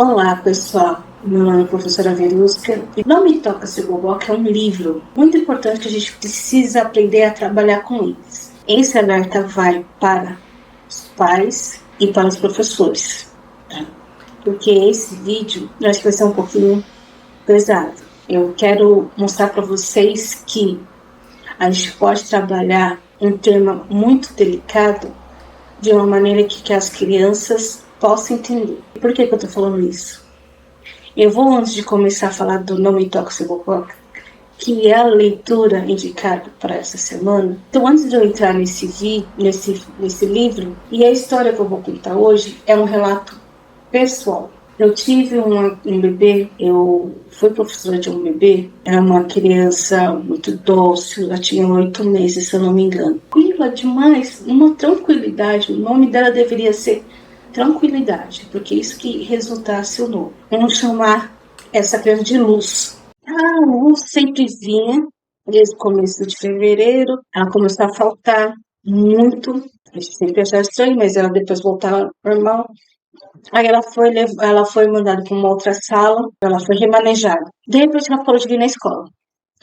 Olá, pessoal. Meu nome é professora Verusca e Não Me Toca Seu Boboca é um livro muito importante que a gente precisa aprender a trabalhar com eles. Esse alerta vai para os pais e para os professores, tá? Porque esse vídeo acho que vai ser um pouquinho pesado. Eu quero mostrar para vocês que a gente pode trabalhar um tema muito delicado de uma maneira que as crianças possam entender. Por que eu estou falando isso? Eu vou, antes de começar a falar do Não Me Toca Seu Boboca, que é a leitura indicada para essa semana. Então, antes de eu entrar nesse livro, e a história que eu vou contar hoje é um relato pessoal. Eu tive um bebê, eu fui professora de um bebê, era uma criança muito dócil, ela tinha 8 meses, se eu não me engano. Tranquila demais, uma tranquilidade, o nome dela deveria ser Tranquilidade, porque isso que resultasse o nome. Vamos chamar essa criança de Luz. A Luz sempre vinha, desde o começo de fevereiro, ela começou a faltar muito, a gente sempre achava estranho, mas ela depois voltava normal. Aí ela foi mandada para uma outra sala, ela foi remanejada. De repente ela parou de vir na escola.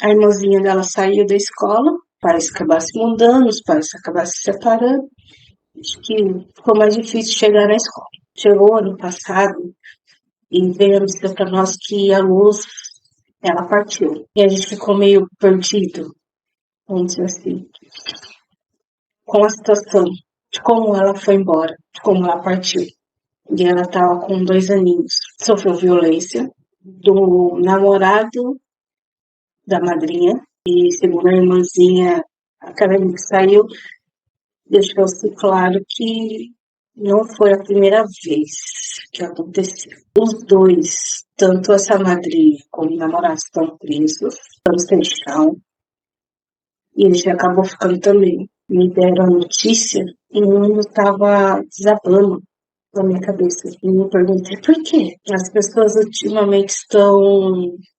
A irmãzinha dela saiu da escola, parece acabar se mudando, os pais acabaram se separando. Acho que ficou mais difícil chegar na escola. Chegou ano passado e veio anunciar para nós que a Luz, ela partiu. E a gente ficou meio perdido, vamos dizer assim, com a situação de como ela foi embora, de como ela partiu. E ela estava com 2 aninhos. Sofreu violência do namorado da madrinha. E segundo a irmãzinha, a acadêmica que saiu, deixou-se claro que não foi a primeira vez que aconteceu. Os dois, tanto essa madrinha como o namorado, estão presos, estão sem chão. E ele já acabou ficando também. Me deram a notícia e o mundo estava desabando na minha cabeça. E me perguntei por quê? As pessoas ultimamente estão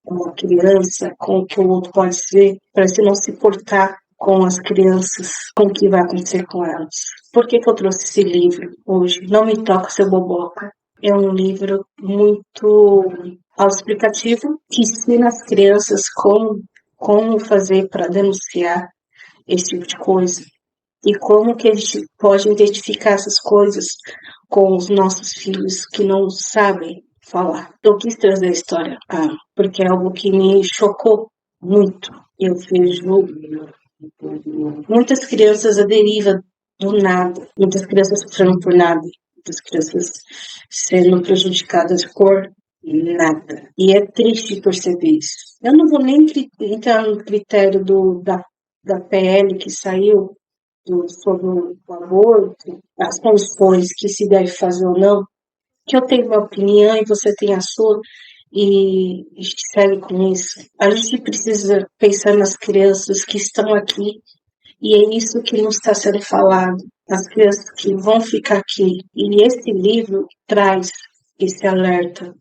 com uma criança, com o que o outro pode ser, parece não se portar com as crianças, com o que vai acontecer com elas. Por que eu trouxe esse livro hoje? Não Me Toca Seu Boboca. É um livro muito autoexplicativo que ensina as crianças como fazer para denunciar esse tipo de coisa e como que a gente pode identificar essas coisas com os nossos filhos que não sabem falar. Eu quis trazer a história, porque é algo que me chocou muito. Eu vejo muitas crianças à deriva do nada, muitas crianças sofrendo por nada, muitas crianças sendo prejudicadas por nada. E é triste perceber isso. Eu não vou nem entrar no critério da PL que saiu sobre o aborto, as condições que se deve fazer ou não, que eu tenho uma opinião e você tem a sua, e segue com isso. A gente precisa pensar nas crianças que estão aqui, e é isso que não está sendo falado, as crianças que vão ficar aqui. E esse livro traz esse alerta.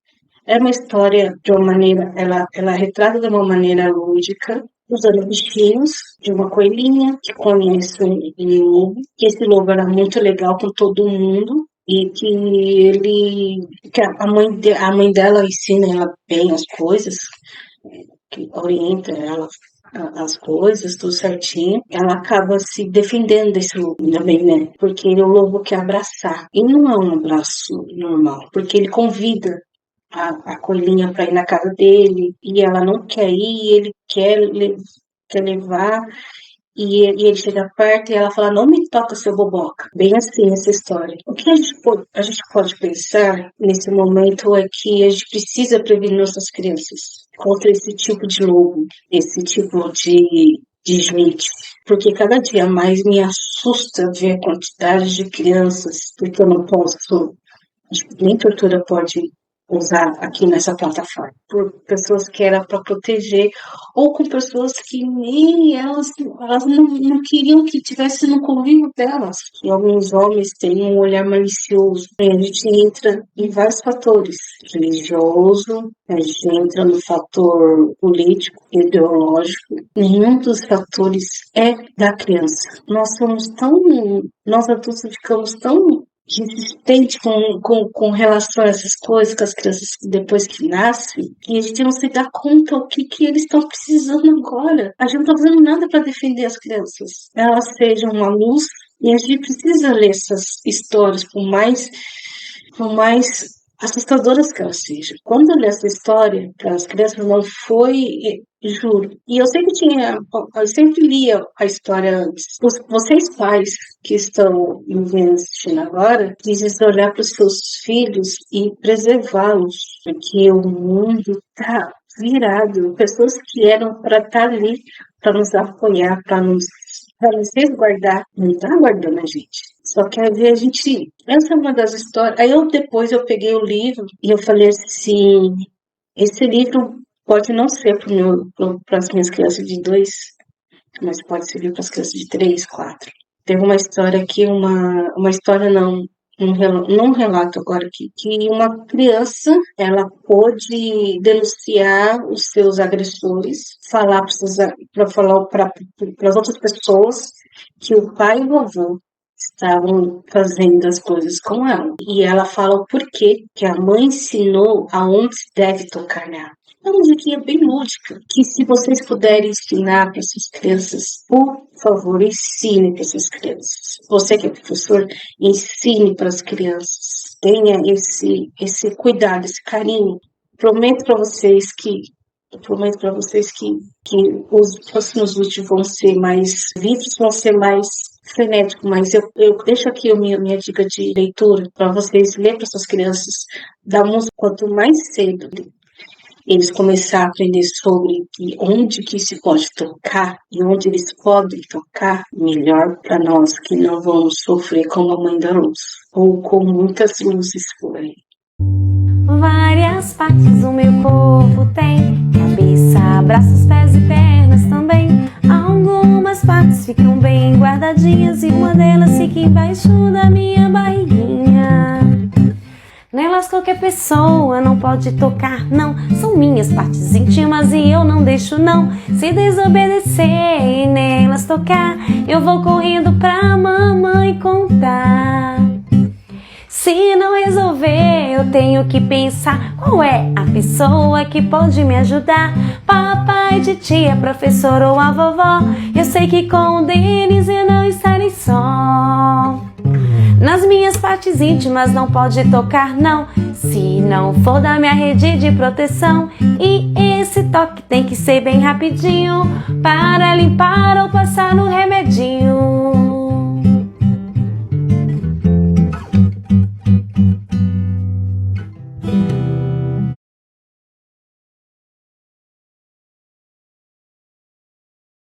É uma história de uma maneira, ela retrata de uma maneira lúdica, usando bichinhos de uma coelhinha que conhece um lobo, que esse lobo era muito legal com todo mundo e que a mãe dela ensina ela bem as coisas, que orienta ela as coisas, tudo certinho, ela acaba se defendendo desse lobo também, né? Porque o lobo quer abraçar. E não é um abraço normal, porque ele convida a coelhinha para ir na casa dele e ela não quer ir, ele quer levar e ele chega perto e ela fala, não me toca, seu boboca. Bem assim essa história. O que a gente pode pensar nesse momento é que a gente precisa prevenir nossas crianças contra esse tipo de lobo, esse tipo de gente. Porque cada dia mais me assusta ver a quantidade de crianças, porque eu não posso, acho que nem tortura pode usar aqui nessa plataforma, por pessoas que era para proteger, ou com pessoas que nem elas não queriam que tivesse no convívio delas. E alguns homens têm um olhar malicioso. E a gente entra em vários fatores, religioso, a gente entra no fator político, ideológico. Nenhum dos fatores é da criança. Nós adultos ficamos tão resistente com relação a essas coisas, com as crianças depois que nascem, e a gente não se dá conta o que eles estão precisando agora. A gente não está fazendo nada para defender as crianças. Elas sejam uma luz, e a gente precisa ler essas histórias, por mais assustadoras que elas sejam. Quando eu li essa história para as crianças, não foi, juro. E eu sempre lia a história antes. Vocês pais que estão me vendo assistindo agora, precisam olhar para os seus filhos e preservá-los, porque o mundo está virado. Pessoas que eram para estar ali, para nos apoiar, para nos resguardar, não está guardando a gente. Só que aí a gente. Essa é uma das histórias. Aí depois eu peguei o livro e eu falei assim: esse livro pode não ser para as minhas crianças de 2, mas pode servir para as crianças de 3, 4. Teve uma história aqui, uma história não. Um relato agora aqui, que uma criança, ela pôde denunciar os seus agressores, falar para as outras pessoas que o pai e o avô estavam fazendo as coisas com ela. E ela fala o porquê que a mãe ensinou aonde se deve tocar nela. É uma dica bem lúdica, que se vocês puderem ensinar para suas crianças, por favor, ensine para suas crianças. Você que é professor, ensine para as crianças. Tenha esse cuidado, esse carinho. Prometo para vocês que os próximos vídeos vão ser mais vivos, vão ser mais frenéticos, mas eu deixo aqui a minha dica de leitura para vocês lerem para suas crianças. Quanto mais cedo eles começarem a aprender sobre onde que se pode tocar e onde eles podem tocar, melhor para nós que não vamos sofrer como a mãe da luz, ou com muitas luzes por aí. Várias partes do meu corpo tem, cabeça, braços, pés e pernas também. Algumas partes ficam bem guardadinhas e uma delas fica embaixo da minha barriguinha. Nelas qualquer pessoa não pode tocar, não. São minhas partes íntimas e eu não deixo, não. Se desobedecer e nelas tocar, eu vou correndo pra mamãe contar. Se não resolver, eu tenho que pensar qual é a pessoa que pode me ajudar. Papai, titia, professor ou a vovó. Eu sei que com um deles eu não estarei só. Nas minhas partes íntimas não pode tocar, não, se não for da minha rede de proteção. E esse toque tem que ser bem rapidinho, para limpar ou passar no remedinho.